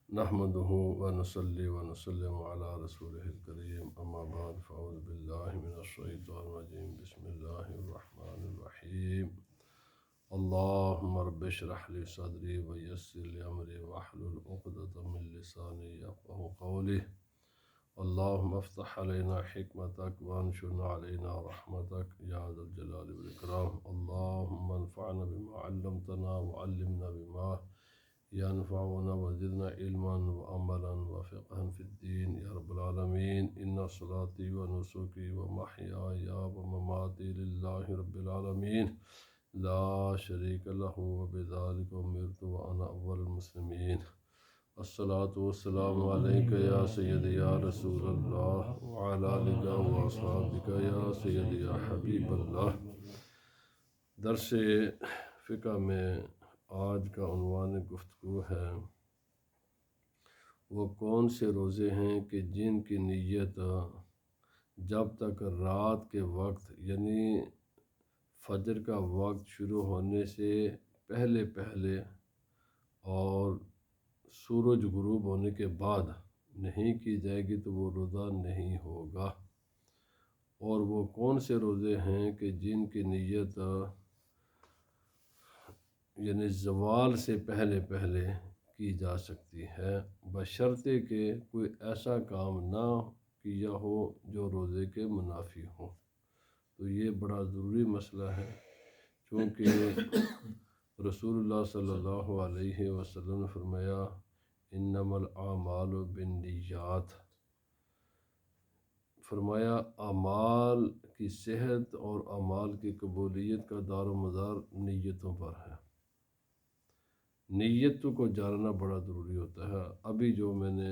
نحمده ونصلي ونسلم على رسوله الكريم أما بعد فأعوذ بالله من الشيطان الرجيم بسم الله الرحمن الرحيم اللهم رب اشرح لي صدري ويسر لي أمري واحلل عقدة من لساني يفقهوا قولي اللهم افتح علينا حكمتك وانشر علينا رحمتك يا ذا الجلال والإكرام اللهم انفعنا بما علمتنا وعلمنا بما ينفعنا وزدنا علما وعملا وفقها في الدين يا رب العالمين إن صلاتي ونسكي ومحياي ومماتي لله رب العالمين لا شريك له وبذلك أمرت وأنا أول المسلمين الصلاة والسلام عليك يا سيدي يا رسول الله وعلى آلك وأصحابك يا سيدي يا حبيب الله. درس فقہ میں آج کا عنوان گفتگو ہے وہ کون سے روزے ہیں کہ جن کی نیت جب تک رات کے وقت یعنی فجر کا وقت شروع ہونے سے پہلے پہلے اور سورج غروب ہونے کے بعد نہیں کی جائے گی تو وہ روزہ نہیں ہوگا. اور وہ کون سے روزے ہیں کہ جن کی نیت یعنی زوال سے پہلے پہلے کی جا سکتی ہے بشرطے کہ کوئی ایسا کام نہ کیا ہو جو روزے کے منافی ہو. تو یہ بڑا ضروری مسئلہ ہے چونکہ رسول اللہ صلی اللہ علیہ وسلم نے فرمایا انما الاعمال بالنیات، فرمایا اعمال کی صحت اور اعمال کی قبولیت کا دار و مدار نیتوں پر ہے. نیتوں کو جاننا بڑا ضروری ہوتا ہے. ابھی جو میں نے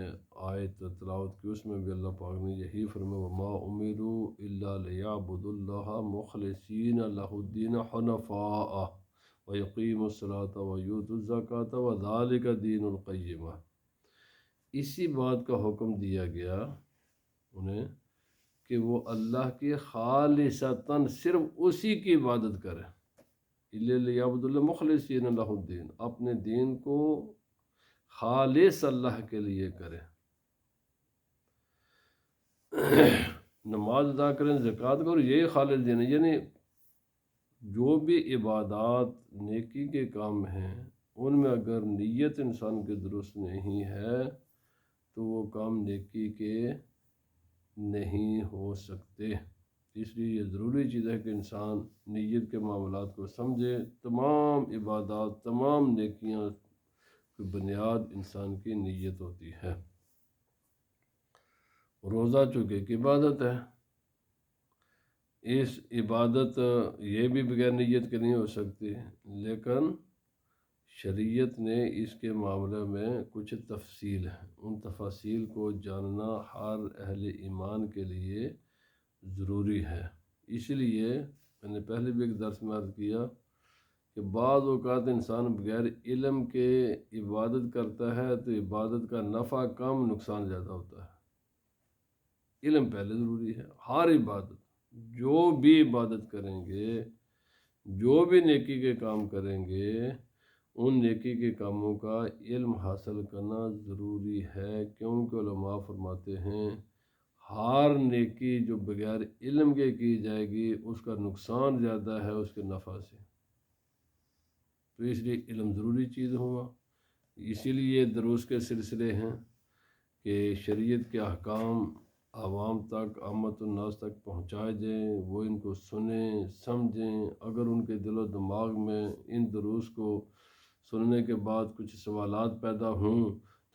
آیت تلاوت کی اس میں بھی اللہ پاک نے یہی فرمایا وما امروا الا لیعبدوا اللہ مخلصین لہ الدین حنفاء ویقیموا الصلاۃ ویؤتوا الزکاۃ وذلک دین القیمہ. اسی بات کا حکم دیا گیا انہیں کہ وہ اللہ کی خالصتاً صرف اسی کی عبادت کریں. لیعبدوا اللہ مخلصین لہ الدین، اپنے دین کو خالص اللہ کے لیے کریں. نماز ادا کریں، زکوٰۃ کریں، یہی خالص دین ہے. یعنی جو بھی عبادات نیکی کے کام ہیں ان میں اگر نیت انسان کے درست نہیں ہے تو وہ کام نیکی کے نہیں ہو سکتے. اس لیے یہ ضروری چیز ہے کہ انسان نیت کے معاملات کو سمجھے. تمام عبادات، تمام نیکیاں کی بنیاد انسان کی نیت ہوتی ہے. روزہ چونکہ ایک عبادت ہے، اس عبادت یہ بھی بغیر نیت کے نہیں ہو سکتی، لیکن شریعت نے اس کے معاملے میں کچھ تفصیل ہے. ان تفاصیل کو جاننا ہر اہل ایمان کے لیے ضروری ہے. اس لیے میں نے پہلے بھی ایک درس میں عرض کیا کہ بعض اوقات انسان بغیر علم کے عبادت کرتا ہے تو عبادت کا نفع کم، نقصان زیادہ ہوتا ہے. علم پہلے ضروری ہے. ہر عبادت، جو بھی عبادت کریں گے، جو بھی نیکی کے کام کریں گے، ان نیکی کے کاموں کا علم حاصل کرنا ضروری ہے. کیونکہ علماء فرماتے ہیں ہر نیکی جو بغیر علم کے کی جائے گی اس کا نقصان زیادہ ہے اس کے نفع سے. تو اس لیے علم ضروری چیز ہوا. اسی لیے دروس کے سلسلے ہیں کہ شریعت کے احکام عوام تک، عامت الناس تک پہنچائے جائیں، وہ ان کو سنیں، سمجھیں. اگر ان کے دل و دماغ میں ان دروس کو سننے کے بعد کچھ سوالات پیدا ہوں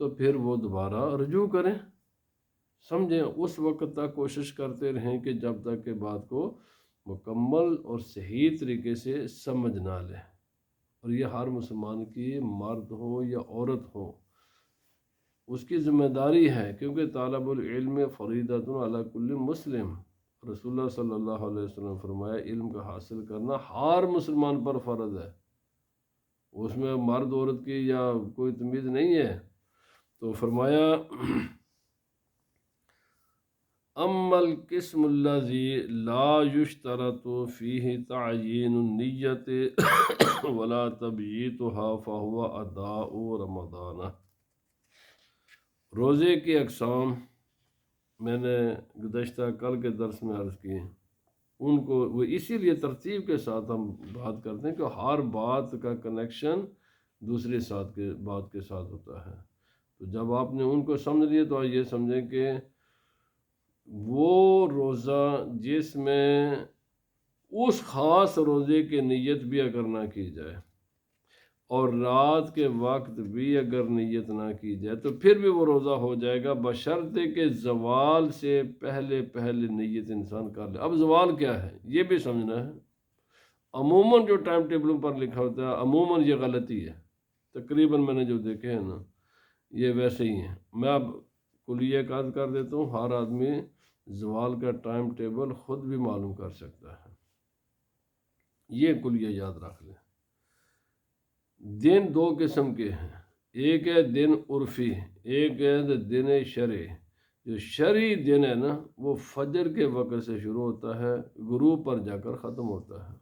تو پھر وہ دوبارہ رجوع کریں، سمجھیں. اس وقت تک کوشش کرتے رہیں کہ جب تک کہ بات کو مکمل اور صحیح طریقے سے سمجھ نہ لیں. اور یہ ہر مسلمان کی، مرد ہو یا عورت ہو، اس کی ذمہ داری ہے. کیونکہ طالب العلم فریضۃ علی کل مسلم، رسول اللہ صلی اللہ علیہ وسلم نے فرمایا علم کا حاصل کرنا ہر مسلمان پر فرض ہے. اس میں مرد عورت کی یا کوئی تمیز نہیں ہے. تو فرمایا اما القسم الذی لا یشترط فیہ تعیین النیت ولا تبییتها فهو اداء رمضان. روزے کی اقسام میں نے گزشتہ کل کے درس میں عرض کی، ان کو وہ اسی لیے ترتیب کے ساتھ ہم بات کرتے ہیں کہ ہر بات کا کنیکشن دوسری بات کے ساتھ ہوتا ہے۔ تو جب آپ نے ان کو سمجھ لیے تو آپ یہ سمجھیں کہ وہ روزہ جس میں اس خاص روزے کی نیت بھی اگر نہ کی جائے اور رات کے وقت بھی اگر نیت نہ کی جائے تو پھر بھی وہ روزہ ہو جائے گا، بشرطے کہ زوال سے پہلے نیت انسان کر لے۔ اب زوال کیا ہے یہ بھی سمجھنا ہے۔ عموماً جو ٹائم ٹیبلوں پر لکھا ہوتا ہے عموماً یہ غلطی ہے، تقریباً میں نے جو دیکھے ہیں نا یہ ویسے ہی ہیں۔ میں اب کلیہ قاعدہ کر دیتا ہوں، ہر آدمی زوال کا ٹائم ٹیبل خود بھی معلوم کر سکتا ہے، یہ کلیہ یاد رکھ لیں۔ دن دو قسم کے ہیں، ایک ہے دن عرفی، ایک ہے دن شرعی۔ جو شرعی دن ہے نا وہ فجر کے وقت سے شروع ہوتا ہے، غروب پر جا کر ختم ہوتا ہے،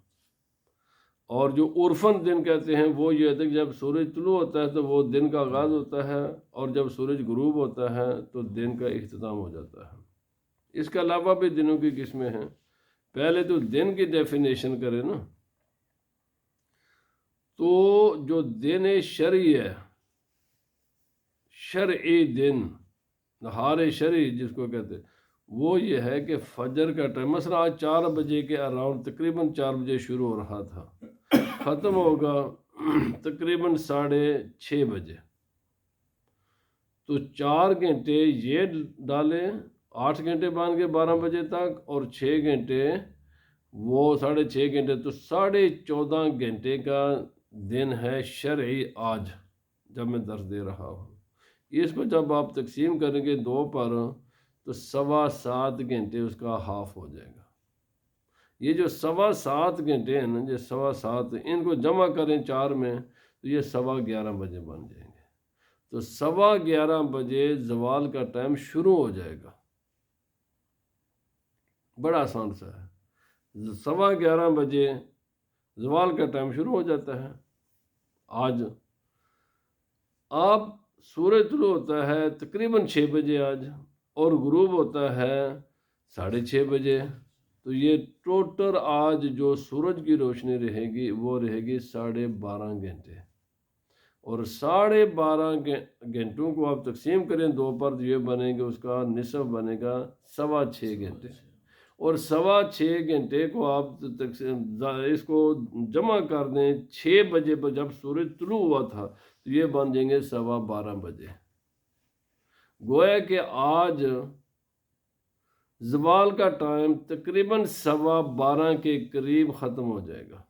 اور جو عرفاً دن کہتے ہیں وہ یہ ہے کہ جب سورج طلوع ہوتا ہے تو وہ دن کا آغاز ہوتا ہے، اور جب سورج غروب ہوتا ہے تو دن کا اختتام ہو جاتا ہے۔ اس کے علاوہ بھی دنوں کی قسمیں ہیں۔ پہلے تو دن کی ڈیفینیشن کرے نا، تو جو دن شرعی ہے، شرعی دن، نہار شرعی جس کو کہتے ہیں، وہ یہ ہے کہ فجر کا ٹائم مثلا آج 4 بجے کے اراؤنڈ، تقریباً 4 بجے شروع ہو رہا تھا، ختم ہوگا تقریباً 6:30 بجے، تو 4 گھنٹے یہ ڈالیں، 8 گھنٹے باندھ کے 12 بجے تک، اور 6 گھنٹے وہ 6.5 گھنٹے، تو 14.5 گھنٹے کا دن ہے شرعی آج جب میں درس دے رہا ہوں۔ اس کو جب آپ تقسیم کریں گے 2 پر تو 7.25 گھنٹے اس کا ہاف ہو جائے گا۔ یہ جو 7.25 گھنٹے ہیں نا، یہ 7.25 ان کو جمع کریں 4 میں تو یہ 11:15 بجے بن جائیں گے۔ تو 11:15 بجے زوال کا ٹائم شروع ہو جائے گا، بڑا آسان سا ہے۔ 11:15 بجے زوال کا ٹائم شروع ہو جاتا ہے۔ آج آپ سورج طلوع ہوتا ہے تقریباً 6 بجے آج، اور غروب ہوتا ہے 6:30 بجے، تو یہ ٹوٹل آج جو سورج کی روشنی رہے گی وہ رہے گی 12.5 گھنٹے، اور 12.5 گھنٹوں کو آپ تقسیم کریں 2 پر تو یہ بنے گا، اس کا نصف بنے گا 6.25 گھنٹے، اور 6.25 گھنٹے کو آپ اس کو جمع کر دیں 6 بجے پر جب سورج طلوع ہوا تھا تو یہ بن جائیں گے 12:15 بجے۔ گویا کہ آج زوال کا ٹائم تقریباً 12:15 کے قریب ختم ہو جائے گا،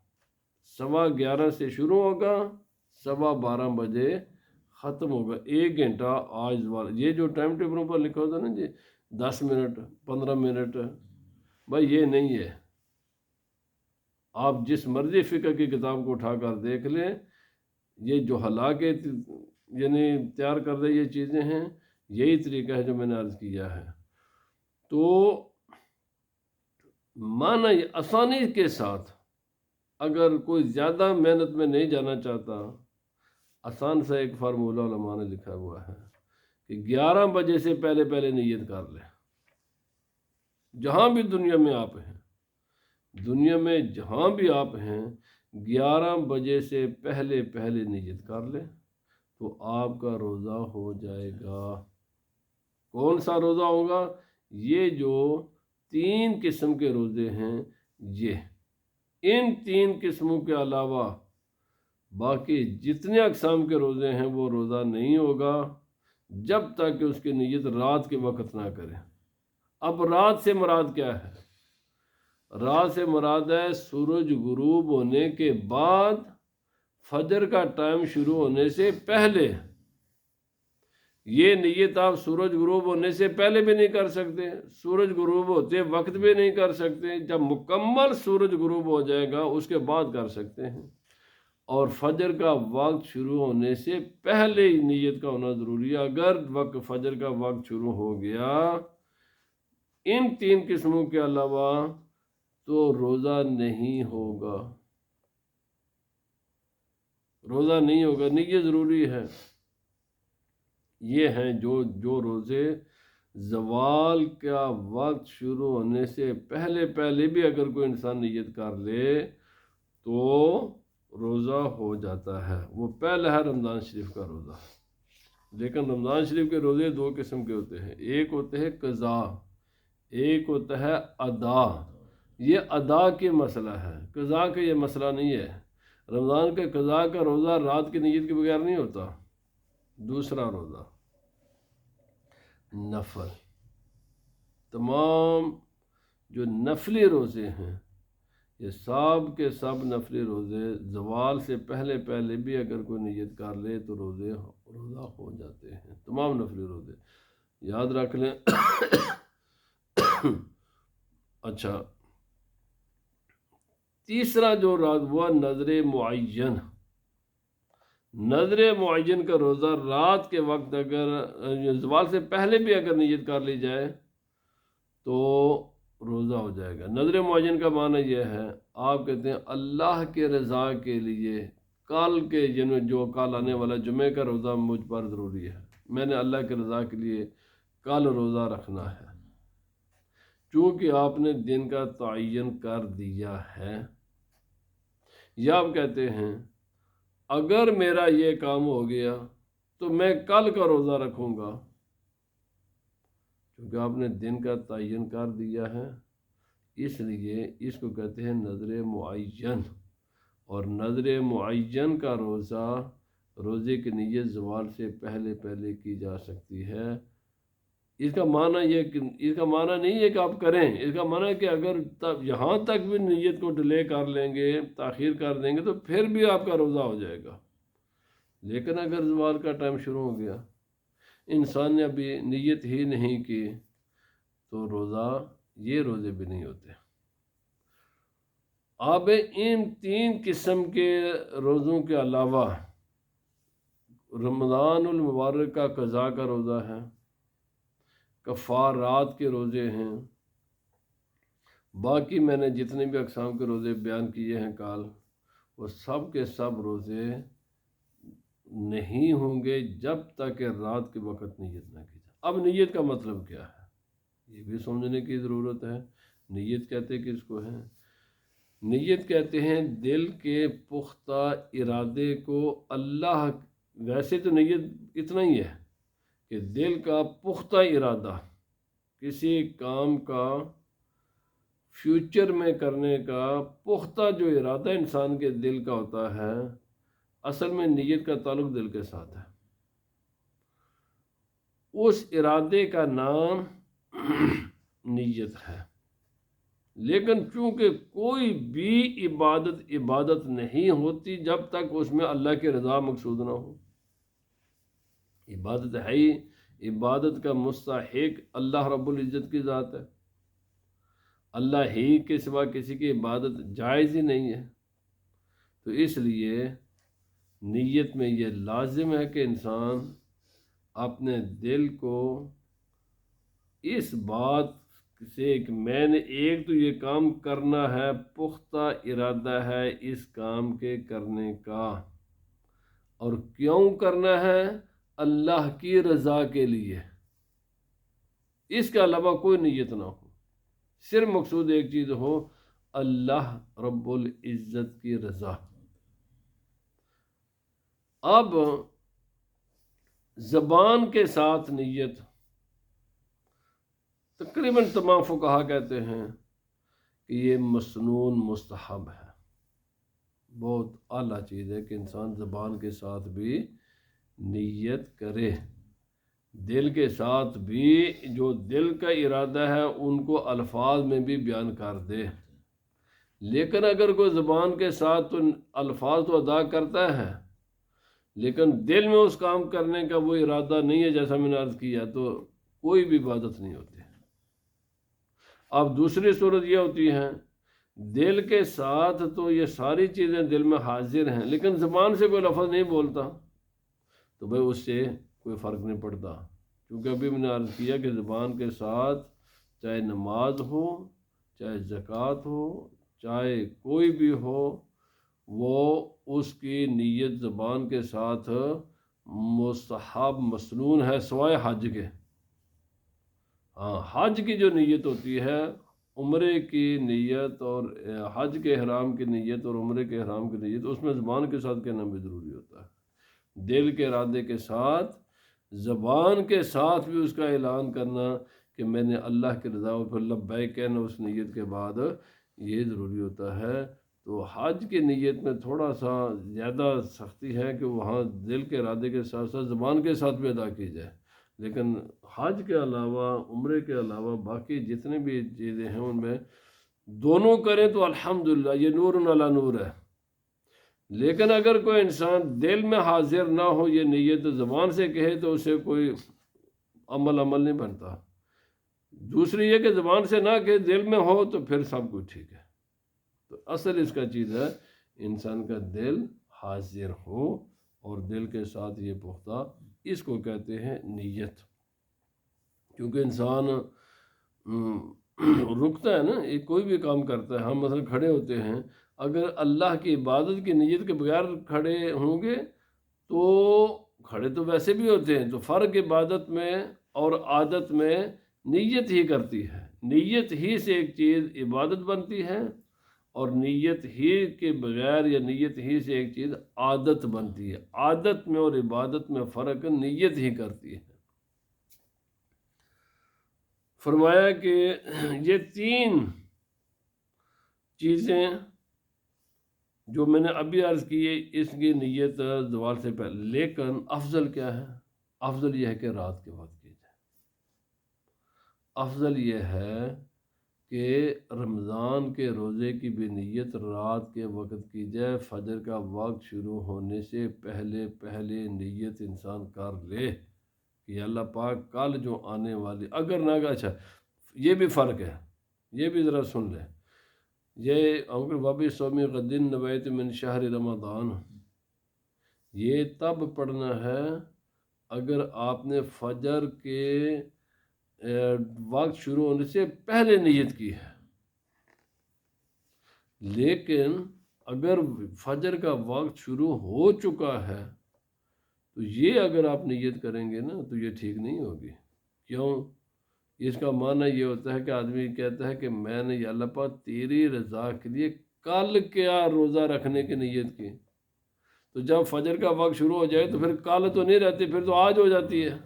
11:15 سے شروع ہوگا، 12:15 بجے ختم ہوگا۔ 1 گھنٹہ آج زوال، یہ جو ٹائم ٹیبلوں پر لکھا ہوتا ہے نا جی 10 منٹ 15 منٹ، بھائی یہ نہیں ہے۔ آپ جس مرضی فقہ کی کتاب کو اٹھا کر دیکھ لیں، یہ جو حلاقے یعنی تیار کر دے یہ چیزیں ہیں، یہی طریقہ ہے جو میں نے عرض کیا ہے۔ تو معنی آسانی کے ساتھ، اگر کوئی زیادہ محنت میں نہیں جانا چاہتا، آسان سا ایک فارمولہ علماء نے لکھا ہوا ہے کہ 11 بجے سے پہلے نیت کر لیں، جہاں بھی دنیا میں آپ ہیں، دنیا میں جہاں بھی آپ ہیں 11 بجے سے پہلے نیت کر لیں تو آپ کا روزہ ہو جائے گا۔ کون سا روزہ ہوگا؟ یہ جو 3 قسم کے روزے ہیں، یہ ان 3 قسموں کے علاوہ باقی جتنے اقسام کے روزے ہیں وہ روزہ نہیں ہوگا جب تک کہ اس کی نیت رات کے وقت نہ کرے۔ اب رات سے مراد کیا ہے؟ رات سے مراد ہے سورج غروب ہونے کے بعد فجر کا ٹائم شروع ہونے سے پہلے۔ یہ نیت آپ سورج غروب ہونے سے پہلے بھی نہیں کر سکتے، سورج غروب ہوتے وقت بھی نہیں کر سکتے، جب مکمل سورج غروب ہو جائے گا اس کے بعد کر سکتے ہیں، اور فجر کا وقت شروع ہونے سے پہلے ہی نیت کا ہونا ضروری ہے۔ اگر فجر کا وقت شروع ہو گیا ان 3 قسموں کے علاوہ تو روزہ نہیں ہوگا، روزہ نہیں ہوگا، نیت ضروری ہے۔ یہ ہیں جو روزے زوال کا وقت شروع ہونے سے پہلے پہلے بھی اگر کوئی انسان نیت کر لے تو روزہ ہو جاتا ہے۔ وہ پہلا ہے رمضان شریف کا روزہ۔ لیکن رمضان شریف کے روزے دو قسم کے ہوتے ہیں، ایک ہوتے ہیں قضا، ایک ہوتا ہے ادا۔ یہ ادا کے مسئلہ ہے، قضا کا یہ مسئلہ نہیں ہے۔ رمضان کے قضا کا روزہ رات کی نیت کے بغیر نہیں ہوتا۔ دوسرا روزہ نفل، تمام جو نفلی روزے ہیں یہ سب کے سب نفلی روزے زوال سے پہلے پہلے بھی اگر کوئی نیت کر لے تو روزہ ہو جاتے ہیں، تمام نفلی روزے یاد رکھ لیں۔ اچھا، تیسرا جو راز ہوا نظر معین۔ نظر معین کا روزہ رات کے وقت اگر زوال سے پہلے بھی اگر نیت کر لی جائے تو روزہ ہو جائے گا۔ نظر معین کا معنی یہ ہے، آپ کہتے ہیں اللہ کے رضا کے لیے کل کے جو کل آنے والا جمعے کا روزہ مجھ پر ضروری ہے، میں نے اللہ کے رضا کے لیے کل روزہ رکھنا ہے۔ چونکہ آپ نے دن کا تعین کر دیا ہے، یا آپ کہتے ہیں اگر میرا یہ کام ہو گیا تو میں کل کا روزہ رکھوں گا، کیونکہ آپ نے دن کا تعین کر دیا ہے، اس لیے اس کو کہتے ہیں نظر معین۔ اور نظر معین کا روزے کی نیت زوال سے پہلے پہلے کی جا سکتی ہے۔ اس کا معنی نہیں ہے کہ آپ کریں، اس کا معنی ہے کہ اگر یہاں تک بھی نیت کو ڈیلے کر لیں گے، تاخیر کر دیں گے تو پھر بھی آپ کا روزہ ہو جائے گا۔ لیکن اگر زوال کا ٹائم شروع ہو گیا، انسان نے ابھی نیت ہی نہیں کی، تو یہ روزے بھی نہیں ہوتے۔ اب ان تین قسم کے روزوں کے علاوہ رمضان المبارک کا قضا کا روزہ ہے، کفارات کے روزے ہیں، باقی میں نے جتنے بھی اقسام کے روزے بیان کیے ہیں کال، وہ سب کے سب روزے نہیں ہوں گے جب تک کہ رات کے وقت نیت نہ کی جائے۔ اب نیت کا مطلب کیا ہے یہ بھی سمجھنے کی ضرورت ہے۔ نیت کہتے کس کو ہیں؟ نیت کہتے ہیں دل کے پختہ ارادے کو اللہ، ویسے تو نیت اتنا ہی ہے کہ دل کا پختہ ارادہ کسی کام کا فیوچر میں کرنے کا پختہ جو ارادہ انسان کے دل کا ہوتا ہے، اصل میں نیت کا تعلق دل کے ساتھ ہے۔ اس ارادے کا نام نیت ہے۔ لیکن چونکہ کوئی بھی عبادت نہیں ہوتی جب تک اس میں اللہ کی رضا مقصود نہ ہو۔ عبادت ہے ہی، عبادت کا مستحق اللہ رب العزت کی ذات ہے، اللہ ہی کے سوا کسی کی عبادت جائز ہی نہیں ہے۔ تو اس لیے نیت میں یہ لازم ہے کہ انسان اپنے دل کو اس بات سے کہ میں نے ایک تو یہ کام کرنا ہے، پختہ ارادہ ہے اس کام کے کرنے کا، اور کیوں کرنا ہے؟ اللہ کی رضا کے لیے۔ اس کے علاوہ کوئی نیت نہ ہو، صرف مقصود ایک چیز ہو، اللہ رب العزت کی رضا۔ اب زبان کے ساتھ نیت تقریباً تمام فقہا کہتے ہیں کہ یہ مسنون مستحب ہے، بہت اعلیٰ چیز ہے کہ انسان زبان کے ساتھ بھی نیت کرے، دل کے ساتھ بھی جو دل کا ارادہ ہے ان کو الفاظ میں بھی بیان کر دے۔ لیکن اگر کوئی زبان کے ساتھ تو الفاظ تو ادا کرتا ہے لیکن دل میں اس کام کرنے کا وہ ارادہ نہیں ہے، جیسا میں نے عرض کیا، تو کوئی بھی عبادت نہیں ہوتی۔ اب دوسری صورت یہ ہوتی ہے دل کے ساتھ تو یہ ساری چیزیں دل میں حاضر ہیں لیکن زبان سے کوئی لفظ نہیں بولتا، تو بھائی اس سے کوئی فرق نہیں پڑتا، کیونکہ ابھی میں نے عرض کیا کہ زبان کے ساتھ چاہے نماز ہو، چاہے زکوٰۃ ہو، چاہے کوئی بھی ہو، وہ اس کی نیت زبان کے ساتھ مستحب مسنون ہے سوائے حج کے۔ ہاں، حج کی جو نیت ہوتی ہے، عمرے کی نیت اور حج کے احرام کی نیت اور عمرے کے احرام کی نیت، اس میں زبان کے ساتھ کہنا بھی ضروری ہوتا ہے، دل کے ارادے کے ساتھ، زبان کے ساتھ بھی اس کا اعلان کرنا کہ میں نے اللہ کی رضا، اور پھر لبیک کہنا اس نیت کے بعد، یہ ضروری ہوتا ہے۔ تو حج کی نیت میں تھوڑا سا زیادہ سختی ہے کہ وہاں دل کے ارادے کے ساتھ ساتھ زبان کے ساتھ بھی ادا کی جائے، لیکن حج کے علاوہ، عمرے کے علاوہ باقی جتنے بھی چیزیں ہیں ان میں دونوں کریں تو الحمدللہ یہ نور علی نور ہے۔ لیکن اگر کوئی انسان دل میں حاضر نہ ہو یہ نیت، زبان سے کہے تو اسے کوئی عمل نہیں بنتا۔ دوسری یہ کہ زبان سے نہ کہ دل میں ہو تو پھر سب کچھ ٹھیک ہے۔ تو اصل اس کا چیز ہے انسان کا دل حاضر ہو اور دل کے ساتھ یہ پختہ، اس کو کہتے ہیں نیت۔ کیونکہ انسان رکتا ہے نا، یہ کوئی بھی کام کرتا ہے، ہم مثلا کھڑے ہوتے ہیں، اگر اللہ کی عبادت کی نیت کے بغیر کھڑے ہوں گے تو کھڑے تو ویسے بھی ہوتے ہیں، تو فرق عبادت میں اور عادت میں نیت ہی کرتی ہے۔ نیت ہی سے ایک چیز عبادت بنتی ہے، اور نیت ہی کے بغیر یا نیت ہی سے ایک چیز عادت بنتی ہے۔ عادت میں اور عبادت میں فرق نیت ہی کرتی ہے۔ فرمایا کہ یہ تین چیزیں جو میں نے ابھی عرض کی ہے، اس کی نیت زوال سے پہلے، لیکن افضل کیا ہے؟ افضل یہ ہے کہ رات کے وقت کی جائے۔ افضل یہ ہے کہ رمضان کے روزے کی بھی نیت رات کے وقت کی جائے، فجر کا وقت شروع ہونے سے پہلے نیت انسان کر لے کہ اللہ پاک کل جو آنے والی، اگر نہ، اچھا یہ بھی فرق ہے، یہ بھی ذرا سن لیں۔ یہ وابی سومی غدن نویت من شہر رمضان، یہ تب پڑھنا ہے اگر آپ نے فجر کے وقت شروع ہونے سے پہلے نیت کی ہے۔ لیکن اگر فجر کا وقت شروع ہو چکا ہے تو یہ اگر آپ نیت کریں گے نا تو یہ ٹھیک نہیں ہوگی۔ کیوں؟ اس کا معنی یہ ہوتا ہے کہ آدمی کہتا ہے کہ میں نے یا اللہ پاک تیری رضا کے لیے کل کیا روزہ رکھنے کی نیت کی، تو جب فجر کا وقت شروع ہو جائے تو پھر کل تو نہیں رہتی، پھر تو آج ہو جاتی ہے۔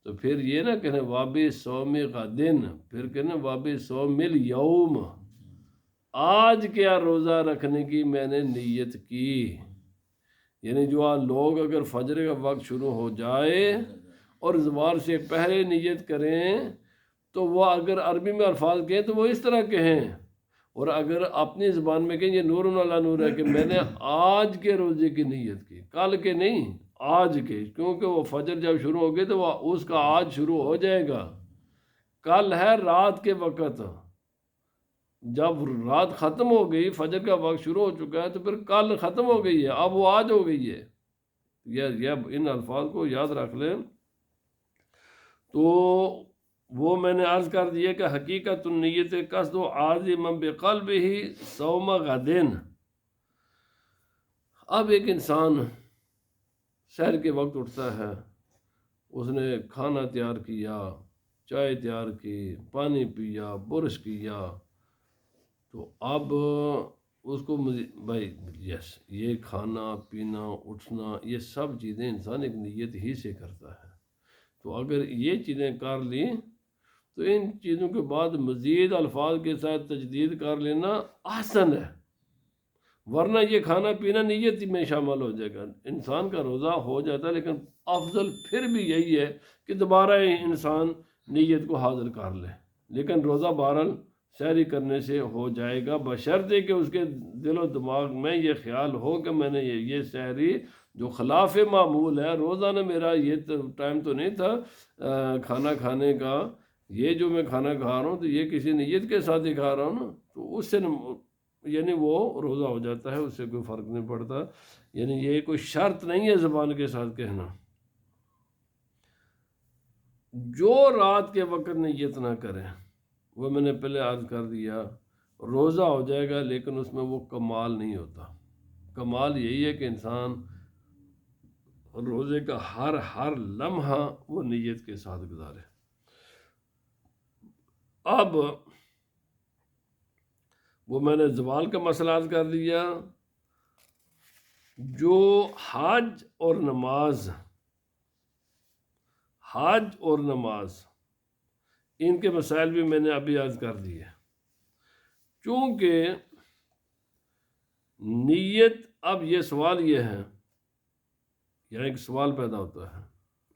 تو پھر یہ نہ کہنا وابی سوم غدن، پھر کہنا وابی سوم الیوم، آج کیا روزہ رکھنے کی میں نے نیت کی۔ یعنی جو لوگ اگر فجر کا وقت شروع ہو جائے اور زوال سے پہلے نیت کریں تو وہ اگر عربی میں الفاظ کہیں تو وہ اس طرح کہیں، اور اگر اپنی زبان میں کہیں یہ نور علی نور ہے کہ میں نے آج کے روزے کی نیت کی، کل کے نہیں، آج کے، کیونکہ وہ فجر جب شروع ہوگی تو وہ اس کا آج شروع ہو جائے گا۔ کل ہے رات کے وقت، جب رات ختم ہو گئی، فجر کا وقت شروع ہو چکا ہے تو پھر کل ختم ہو گئی ہے، اب وہ آج ہو گئی ہے۔ یہ ان الفاظ کو یاد رکھ لیں۔ تو وہ میں نے عرض کر دیا کہ حقیقت النیت قصد عازما بقلبہ صوم غدن۔ اب ایک انسان سحر کے وقت اٹھتا ہے، اس نے کھانا تیار کیا، چائے تیار کی، پانی پیا، برش کیا، تو اب اس کو بھائی یس، یہ کھانا پینا اٹھنا یہ سب چیزیں انسان ایک نیت ہی سے کرتا ہے۔ تو اگر یہ چیزیں کر لیں تو ان چیزوں کے بعد مزید الفاظ کے ساتھ تجدید کر لینا احسن ہے، ورنہ یہ کھانا پینا نیت میں شامل ہو جائے گا، انسان کا روزہ ہو جاتا ہے۔ لیکن افضل پھر بھی یہی ہے کہ دوبارہ انسان نیت کو حاضر کر لے، لیکن روزہ بہرحال سحری کرنے سے ہو جائے گا، بشرطے کہ اس کے دل و دماغ میں یہ خیال ہو کہ میں نے یہ سحری جو خلاف معمول ہے، روزانہ میرا یہ ٹائم تو نہیں تھا کھانا کھانے کا، یہ جو میں کھانا کھا رہا ہوں تو یہ کسی نیت کے ساتھ ہی کھا رہا ہوں نا، تو اس سے یعنی وہ روزہ ہو جاتا ہے، اس سے کوئی فرق نہیں پڑتا۔ یعنی یہ کوئی شرط نہیں ہے زبان کے ساتھ کہنا۔ جو رات کے وقت نیت نہ کرے، وہ میں نے پہلے عرض کر دیا، روزہ ہو جائے گا لیکن اس میں وہ کمال نہیں ہوتا۔ کمال یہی ہے کہ انسان روزے کا ہر لمحہ وہ نیت کے ساتھ گزارے۔ اب وہ میں نے زوال کا مسئلہ عرض کر دیا۔ جو حج اور نماز ان کے مسائل بھی میں نے ابھی عرض کر دیے۔ چونکہ نیت، اب یہ سوال یہ ہے، یہاں ایک سوال پیدا ہوتا ہے،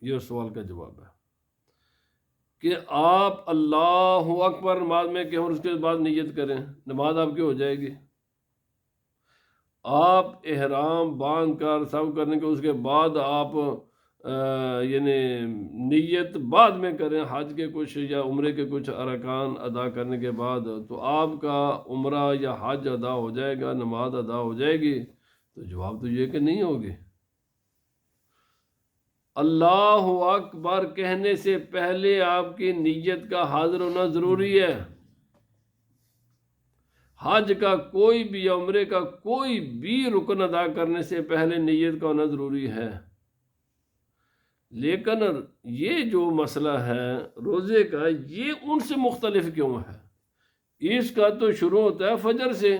یہ سوال کا جواب ہے کہ آپ اللہ اکبر نماز میں کہیں اور اس کے بعد نیت کریں، نماز آپ کی ہو جائے گی؟ آپ احرام باندھ کر سب کرنے کے اس کے بعد آپ یعنی نیت بعد میں کریں حج کے کچھ یا عمرے کے کچھ ارکان ادا کرنے کے بعد، تو آپ کا عمرہ یا حج ادا ہو جائے گا، نماز ادا ہو جائے گی؟ تو جواب تو یہ کہ نہیں ہوگی۔ اللہ اکبر کہنے سے پہلے آپ کی نیت کا حاضر ہونا ضروری ہے۔ حج کا کوئی بھی یا عمرے کا کوئی بھی رکن ادا کرنے سے پہلے نیت کا ہونا ضروری ہے۔ لیکن یہ جو مسئلہ ہے روزے کا، یہ ان سے مختلف کیوں ہے؟ اس کا تو شروع ہوتا ہے فجر سے،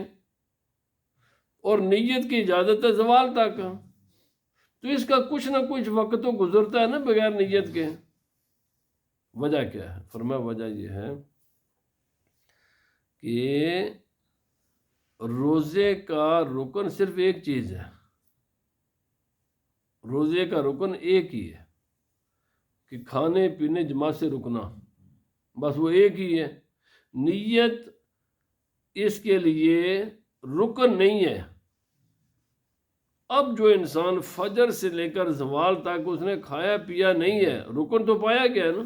اور نیت کی اجازت ہے زوال تک، تو اس کا کچھ نہ کچھ وقت تو گزرتا ہے نا بغیر نیت کے۔ وجہ کیا ہے؟ فرمایا وجہ یہ ہے کہ روزے کا رکن صرف ایک چیز ہے، روزے کا رکن ایک ہی ہے کہ کھانے پینے جماعت سے رکنا، بس وہ ایک ہی ہے۔ نیت اس کے لیے رکن نہیں ہے۔ اب جو انسان فجر سے لے کر زوال تک اس نے کھایا پیا نہیں ہے، رکن تو پایا گیا ہے نا،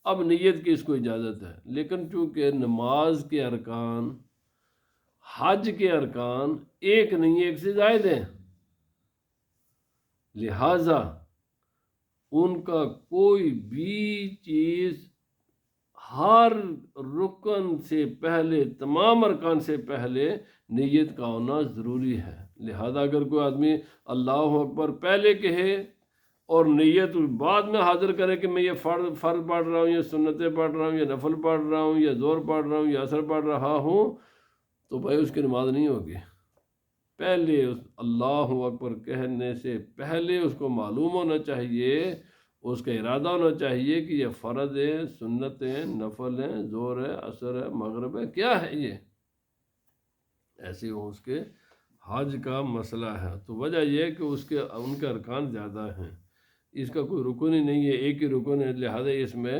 اب نیت کی اس کو اجازت ہے۔ لیکن چونکہ نماز کے ارکان، حج کے ارکان ایک نہیں، ایک سے زائد ہیں، لہذا ان کا کوئی بھی چیز ہر رکن سے پہلے، تمام ارکان سے پہلے نیت کا ہونا ضروری ہے۔ لہذا اگر کوئی آدمی اللہ اکبر پہلے کہے اور نیت بعد میں حاضر کرے کہ میں یہ فرض پڑھ رہا ہوں، یا سنتیں پڑھ رہا ہوں، یا نفل پڑھ رہا ہوں، یا زور پڑھ رہا ہوں، یا اثر پڑھ رہا ہوں، تو بھائی اس کی نماز نہیں ہوگی۔ پہلے اللہ اکبر کہنے سے پہلے اس کو معلوم ہونا چاہیے، اس کا ارادہ ہونا چاہیے کہ یہ فرض ہے، سنت ہے، نفل ہے، زور ہے، اثر ہے، مغرب ہے، کیا ہے یہ؟ ایسے وہ اس کے حج کا مسئلہ ہے۔ تو وجہ یہ ہے کہ ان کے ارکان زیادہ ہیں، اس کا کوئی رکن ہی نہیں ہے، ایک ہی رکن ہے۔ لہذا اس میں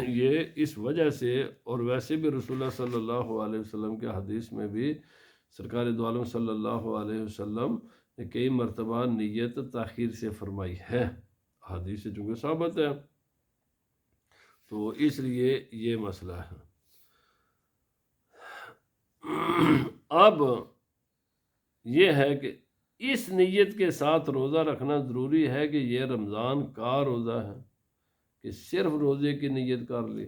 یہ اس وجہ سے، اور ویسے بھی رسول اللہ صلی اللہ علیہ وسلم کے حدیث میں بھی سرکار دو عالم صلی اللہ علیہ وسلم نے کئی مرتبہ نیت تاخیر سے فرمائی ہے، حدیث سے چونکہ ثابت ہے، تو اس لیے یہ مسئلہ ہے۔ اب یہ ہے کہ اس نیت کے ساتھ روزہ رکھنا ضروری ہے کہ یہ رمضان کا روزہ ہے، کہ صرف روزے کی نیت کر لی،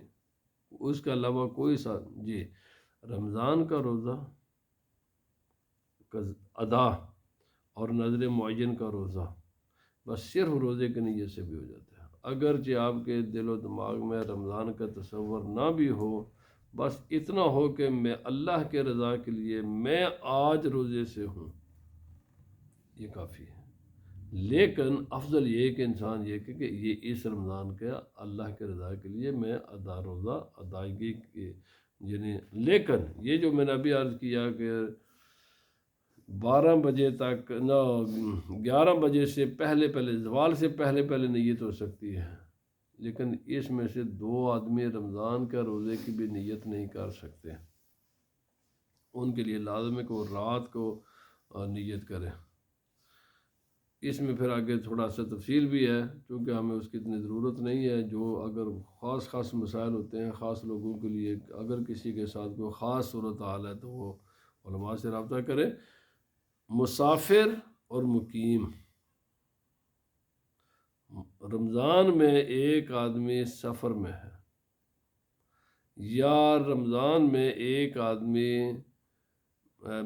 اس کے علاوہ کوئی ساتھ جی رمضان کا روزہ ادا اور نظر معین کا روزہ بس صرف روزے کی نیت سے بھی ہو جاتا ہے۔ اگرچہ آپ کے دل و دماغ میں رمضان کا تصور نہ بھی ہو، بس اتنا ہو کہ میں اللہ کے رضا کے لیے میں آج روزے سے ہوں، یہ کافی ہے۔ لیکن افضل یہ کہ انسان یہ کہ یہ اس رمضان کے اللہ کے رضا کے لیے میں روزہ ادائیگی کی، یعنی لیکن یہ جو میں نے ابھی عرض کیا کہ 12 بجے تک نہ 11 بجے سے پہلے زوال سے پہلے نیت ہو سکتی ہے، لیکن اس میں سے 2 آدمی رمضان کا روزے کی بھی نیت نہیں کر سکتے، ان کے لیے لازم ہے کہ وہ رات کو نیت کریں۔ اس میں پھر آگے تھوڑا سا تفصیل بھی ہے، کیونکہ ہمیں اس کی اتنی ضرورت نہیں ہے۔ جو اگر خاص مسائل ہوتے ہیں خاص لوگوں کے لیے، اگر کسی کے ساتھ کوئی خاص صورتحال ہے تو وہ علماء سے رابطہ کرے۔ مسافر اور مقیم، رمضان میں ایک آدمی سفر میں ہے، یا رمضان میں ایک آدمی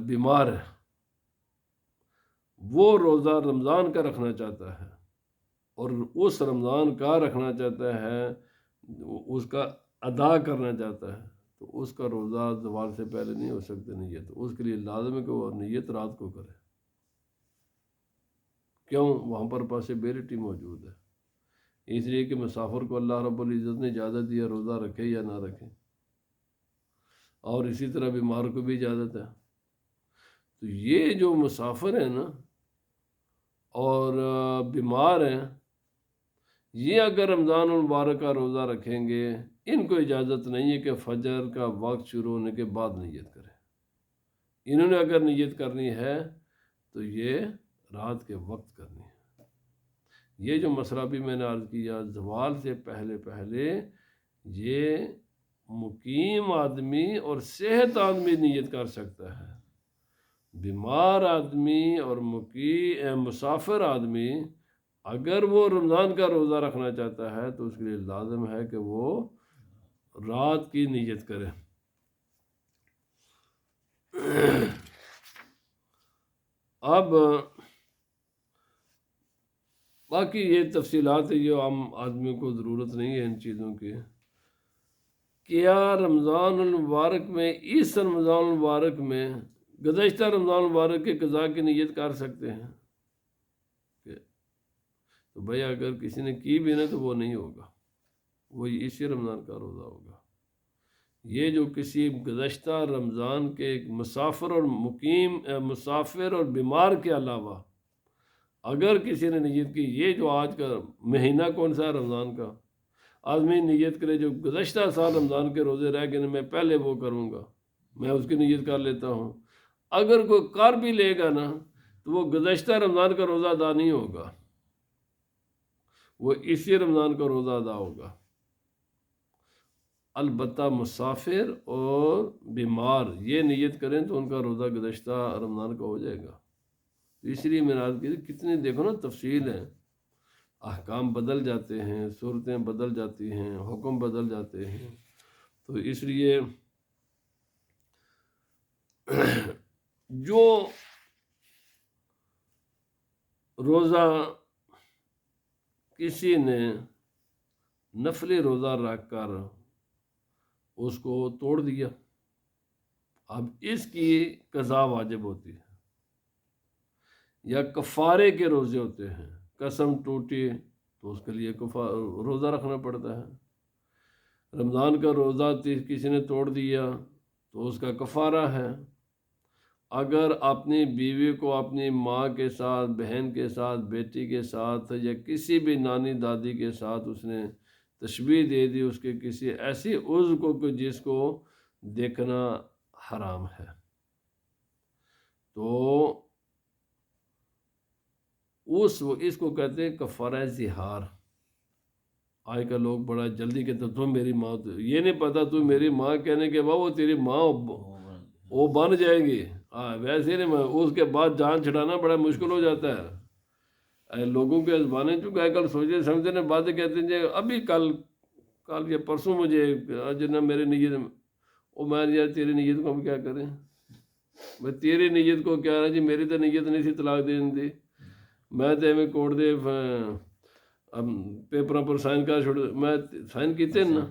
بیمار ہے، وہ روزہ رمضان کا رکھنا چاہتا ہے اور اس رمضان کا رکھنا چاہتا ہے، اس کا ادا کرنا چاہتا ہے، تو اس کا روزہ زوال سے پہلے نہیں ہو سکتا نیت، اس کے لیے لازم ہے کہ وہ نیت رات کو کرے۔ کیوں؟ وہاں پر پاسبلٹی موجود ہے، اس لیے کہ مسافر کو اللہ رب العزت نے اجازت دیا روزہ رکھے یا نہ رکھے، اور اسی طرح بیمار کو بھی اجازت ہے۔ تو یہ جو مسافر ہیں نا اور بیمار ہیں، یہ اگر رمضان المبارک کا روزہ رکھیں گے، ان کو اجازت نہیں ہے کہ فجر کا وقت شروع ہونے کے بعد نیت کریں۔ انہوں نے اگر نیت کرنی ہے تو یہ رات کے وقت کرنی ہے۔ یہ جو مسئلہ بھی میں نے عرض کیا، زوال سے پہلے پہلے یہ مقیم آدمی اور صحت آدمی نیت کر سکتا ہے، بیمار آدمی اور مسافر آدمی اگر وہ رمضان کا روزہ رکھنا چاہتا ہے تو اس کے لیے لازم ہے کہ وہ رات کی نیت کرے۔ اب باقی یہ تفصیلات ہے جو عام آدمی کو ضرورت نہیں ہے ان چیزوں کی۔ کیا رمضان المبارک میں، اس رمضان المبارک میں گزشتہ رمضان المبارک کے قضاء کی نیت کر سکتے ہیں؟ تو بھائی اگر کسی نے کی بھی نہ تو وہ نہیں ہوگا، وہی اسی رمضان کا روزہ ہوگا۔ یہ جو کسی گزشتہ رمضان کے مسافر اور بیمار کے علاوہ اگر کسی نے نیت کی، یہ جو آج کا مہینہ کون سا ہے رمضان کا، آدمی نیت کرے جو گزشتہ سال رمضان کے روزے رہ گئے میں پہلے وہ کروں گا، میں اس کی نیت کر لیتا ہوں۔ اگر کوئی کر بھی لے گا نا تو وہ گزشتہ رمضان کا روزہ ادا نہیں ہوگا، وہ اسی رمضان کا روزہ ادا ہوگا۔ البتہ مسافر اور بیمار یہ نیت کریں تو ان کا روزہ گزشتہ رمضان کا ہو جائے گا۔ تو اس لیے میں نے عرض کی کتنی دیکھو نا تفصیل ہے، احکام بدل جاتے ہیں، صورتیں بدل جاتی ہیں، حکم بدل جاتے ہیں، تو اس لیے جو روزہ کسی نے نفلی روزہ رکھ کر اس کو توڑ دیا، اب اس کی قضا واجب ہوتی ہے، یا کفارے کے روزے ہوتے ہیں، قسم ٹوٹی تو اس کے لیے روزہ رکھنا پڑتا ہے۔ رمضان کا روزہ کسی نے توڑ دیا تو اس کا کفارہ ہے۔ اگر اپنی بیوی کو اپنی ماں کے ساتھ، بہن کے ساتھ، بیٹی کے ساتھ یا کسی بھی نانی دادی کے ساتھ اس نے تشبیہ دے دی اس کے کسی ایسی عضو کو جس کو دیکھنا حرام ہے، تو اس کو کہتے ہیں کفارہ زہار۔ آج کل لوگ بڑا جلدی کہتے تم میری ماں، یہ نہیں پتا تو میری ماں کہنے کے بعد وہ تیری ماں وہ بن جائے گی، ویسے نہیں، اس کے بعد جان چھڑانا بڑا مشکل ہو جاتا ہے۔ لوگوں کے زبانیں چونکہ آج کل سوچے سمجھتے ہیں، باتیں کہتے ہیں ابھی کل یا پرسوں مجھے جنہیں میری نیت، وہ میں یار تیری نیت کو ہم کیا کریں، میں تیری نیت کو کیا رہا جی، میری تو نیت نہیں سی طلاق دین دی، میں تو ایویں کوڑ دے پیپراں پر سائن کر چھوڑ، میں سائن کیتے نا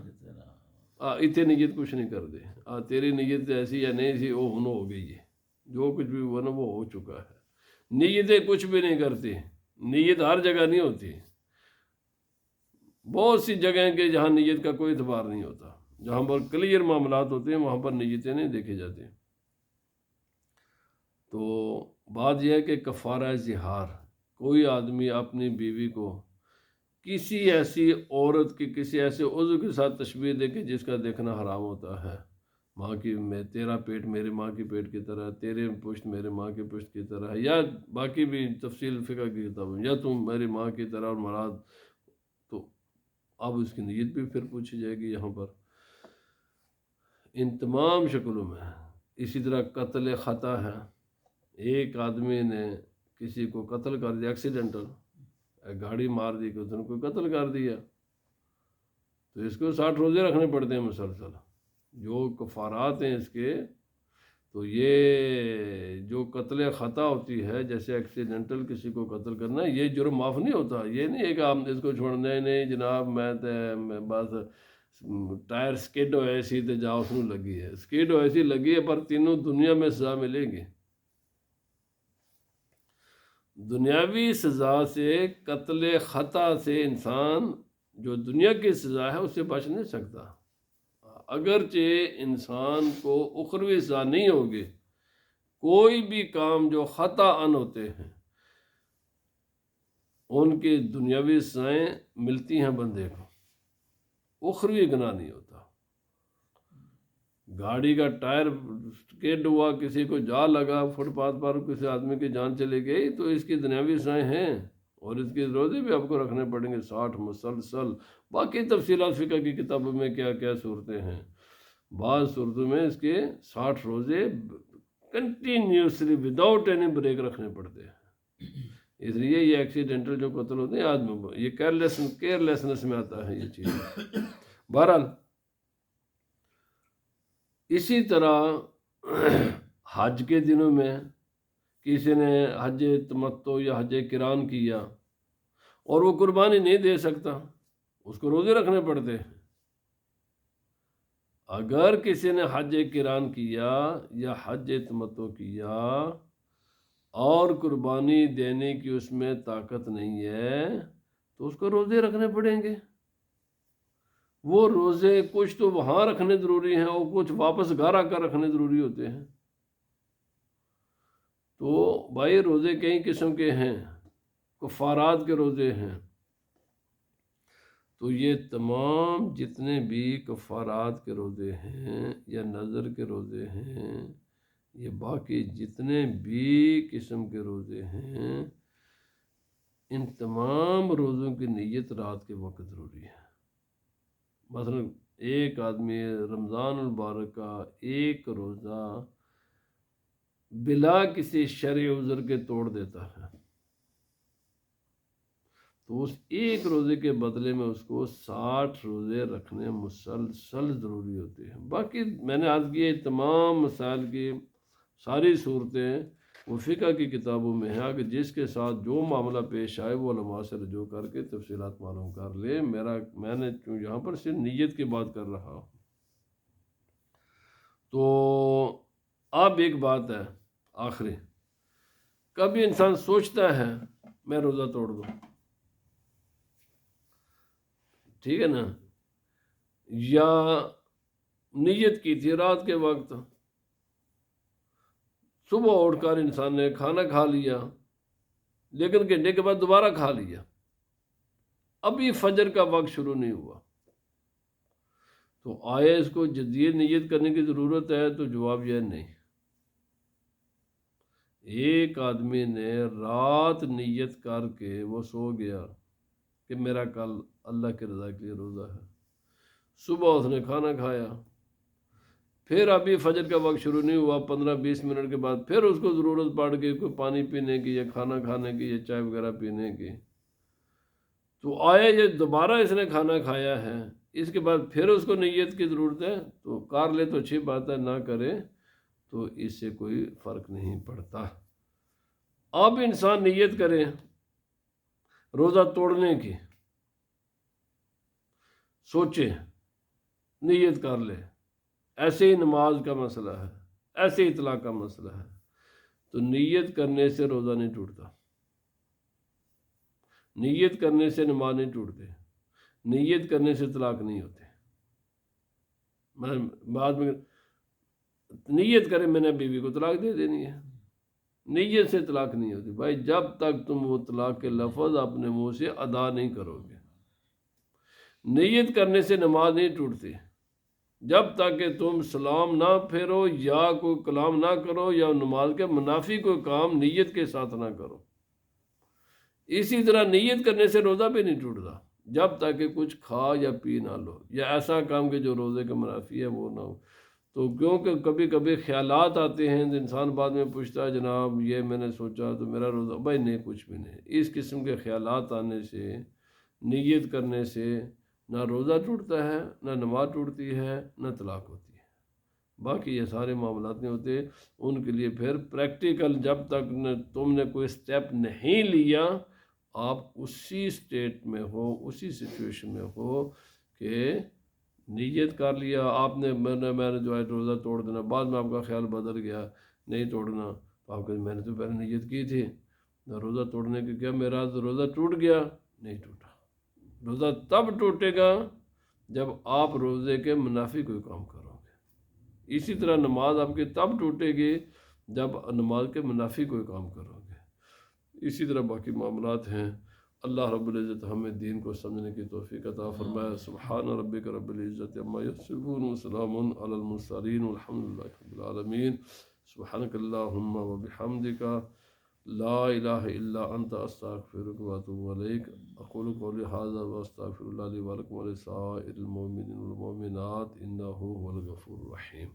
اتنے نیت کچھ نہیں کر دے، تیری نیت ایسی یا نہیں سی، وہ ہن ہو گئی ہے، جو کچھ بھی ہوا نا وہ ہو چکا ہے۔ نیتیں کچھ بھی نہیں کرتی، نیت ہر جگہ نہیں ہوتی، بہت سی جگہیں کہ جہاں نیت کا کوئی اعتبار نہیں ہوتا، جہاں پر کلیئر معاملات ہوتے ہیں وہاں پر نیتیں نہیں دیکھی جاتی۔ تو بات یہ ہے کہ کفارہ زہار، کوئی آدمی اپنی بیوی کو کسی ایسی عورت کی کسی ایسے عضو کے ساتھ تشبیہ دے کے جس کا دیکھنا حرام ہوتا ہے، ماں کی تیرا پیٹ میری ماں کی پیٹ کی طرح، تیرے پشت میرے ماں کی پشت کی طرح، یا باقی بھی تفصیل فقہ کی کتابوں، یا تم میری ماں کی طرح اور مراد، تو اب اس کی نیت بھی پھر پوچھی جائے گی یہاں پر ان تمام شکلوں میں۔ اسی طرح قتل خطا ہے، ایک آدمی نے کسی کو قتل کر دیا ایکسیڈنٹل، گاڑی مار دی کہ اس نے کوئی قتل کر دیا، تو اس کو 60 روزے رکھنے پڑتے ہیں مسلسل۔ جو کفارات ہیں اس کے تو یہ جو قتل خطا ہوتی ہے، جیسے ایکسیڈنٹل کسی کو قتل کرنا، یہ جرم معاف نہیں ہوتا. یہ نہیں ہے کہ آپ اس کو چھوڑنے نہیں جناب میں بس ٹائر سکیڈ ہوئے سی تے جا اس نوں لگی ہے، سکیڈ ہوئے سی لگی ہے، پر تینوں دنیا میں سزا ملے گی. دنیاوی سزا سے، قتل خطا سے انسان جو دنیا کی سزا ہے اس سے بچ نہیں سکتا. اگرچہ انسان کو اخروی سزا نہیں ہوگی، کوئی بھی کام جو خطا ان ہوتے ہیں ان کی دنیاوی سزائیں ملتی ہیں بندے کو، اخروی گناہ نہیں ہوتا. گاڑی کا ٹائر سکیڈ ہوا، کسی کو جا لگا فٹ پاتھ پر، کسی آدمی کی جان چلی گئی، تو اس کی دنیاوی سزائیں ہیں، اور اس کی روزے بھی آپ کو رکھنے پڑیں گے 60 مسلسل. باقی تفصیلات فقہ کی کتابوں میں کیا کیا صورتیں ہیں. بعض صورتوں میں اس کے 60 روزے کنٹینیوسلی وداؤٹ اینی بریک رکھنے پڑتے ہیں. اس لیے یہ ایکسیڈنٹل جو قتل ہوتے ہیں آدمی، یہ کیئرلیسنس میں آتا ہے یہ چیز. بہرحال اسی طرح حج کے دنوں میں کسی نے حج تمتع یا حج قران کیا اور وہ قربانی نہیں دے سکتا، اس کو روزے رکھنے پڑتے ہیں. اگر کسی نے حج قران کیا یا حج تمتع کیا اور قربانی دینے کی اس میں طاقت نہیں ہے تو اس کو روزے رکھنے پڑیں گے. وہ روزے کچھ تو وہاں رکھنے ضروری ہیں اور کچھ واپس گھر آ کر رکھنے ضروری ہوتے ہیں. تو بھائی روزے کئی قسم کے ہیں، کفارات کے روزے ہیں. تو یہ تمام جتنے بھی کفارات کے روزے ہیں یا نظر کے روزے ہیں، یہ باقی جتنے بھی قسم کے روزے ہیں، ان تمام روزوں کی نیت رات کے وقت ضروری ہے. مثلا ایک آدمی رمضان المبارک کا ایک روزہ بلا کسی شرعی عذر کے توڑ دیتا ہے تو اس ایک روزے کے بدلے میں اس کو 60 روزے رکھنے مسلسل ضروری ہوتے ہیں. باقی میں نے عرض کیا تمام مسائل کی ساری صورتیں وہ فقہ کی کتابوں میں ہے کہ جس کے ساتھ جو معاملہ پیش آئے وہ علماء سے رجوع کر کے تفصیلات معلوم کر لے. میں نے یہاں پر صرف نیت کی بات کر رہا ہوں. تو اب ایک بات ہے آخری، کبھی انسان سوچتا ہے میں روزہ توڑ دوں، ٹھیک ہے نا، یا نیت کی تھی رات کے وقت، صبح اٹھ کر انسان نے کھانا کھا لیا لیکن گھنٹے کے بعد دوبارہ کھا لیا، ابھی فجر کا وقت شروع نہیں ہوا، تو آیا اس کو جدید نیت کرنے کی ضرورت ہے؟ تو جواب یہ نہیں. ایک آدمی نے رات نیت کر کے وہ سو گیا کہ میرا کل اللہ کی رضا کے لیے روزہ ہے، صبح اس نے کھانا کھایا، پھر ابھی فجر کا وقت شروع نہیں ہوا، 15-20 منٹ کے بعد پھر اس کو ضرورت پڑ گئی کوئی پانی پینے کی یا کھانا کھانے کی یا چائے وغیرہ پینے کی، تو آیا یہ دوبارہ اس نے کھانا کھایا ہے، اس کے بعد پھر اس کو نیت کی ضرورت ہے، تو کر لے تو اچھی بات ہے، نہ کرے تو اس سے کوئی فرق نہیں پڑتا. اب انسان نیت کرے روزہ توڑنے کی، سوچے، نیت کر لے. ایسے ہی نماز کا مسئلہ ہے، ایسے ہی طلاق کا مسئلہ ہے، تو نیت کرنے سے روزہ نہیں ٹوٹتا، نیت کرنے سے نماز نہیں ٹوٹتے، نیت کرنے سے طلاق نہیں ہوتے. بعد میں نیت کرے میں نے بیوی کو طلاق دے دینی ہے، نیت سے طلاق نہیں ہوتی. بھائی جب تک تم وہ طلاق کے لفظ اپنے منہ سے ادا نہیں کرو گے، نیت کرنے سے نماز نہیں ٹوٹتی جب تک کہ تم سلام نہ پھیرو یا کوئی کلام نہ کرو یا نماز کے منافی کوئی کام نیت کے ساتھ نہ کرو. اسی طرح نیت کرنے سے روزہ بھی نہیں ٹوٹتا جب تک کہ کچھ کھا یا پی نہ لو یا ایسا کام کہ جو روزے کے منافی ہے وہ نہ ہو. تو کیونکہ کبھی کبھی خیالات آتے ہیں، انسان بعد میں پوچھتا ہے جناب یہ میں نے سوچا تو میرا روزہ، بھائی نہیں، کچھ بھی نہیں. اس قسم کے خیالات آنے سے، نیت کرنے سے نہ روزہ ٹوٹتا ہے، نہ نماز ٹوٹتی ہے، نہ طلاق ہوتی ہے. باقی یہ سارے معاملات نہیں ہوتے ان کے لیے پھر پریکٹیکل، جب تک تم نے کوئی سٹیپ نہیں لیا، آپ اسی سٹیٹ میں ہو، اسی سچویشن میں ہو کہ نیت کر لیا آپ نے، میں نے جو ہے روزہ توڑ دینا، بعد میں آپ کا خیال بدل گیا نہیں توڑنا، تو آپ کہ میں نے تو پہلے نیت کی تھی روزہ توڑنے کی، کیا میرا روزہ ٹوٹ گیا؟ نہیں ٹوٹا۔ روزہ تب ٹوٹے گا جب آپ روزے کے منافی کوئی کام کرو گے، اسی طرح نماز آپ کی تب ٹوٹے گی جب نماز کے منافی کوئی کام کرو گے، اسی طرح باقی معاملات ہیں۔ اللہ رب العزت ہمیں دین کو سمجھنے کی توفیق عطا فرمائے۔ سبحان ربک رب العزت عما یصفون وسلام علی المرسلین والحمد للہ رب العالمین۔ سبحانک اللہم وبحمدک، لا الہ الا انت، استغفرک واتوب الیک۔ اقول قولی ھذا واستغفر اللہ لی ولکم ولسائر المؤمنین والمؤمنات انہ هو الغفور الرحیم۔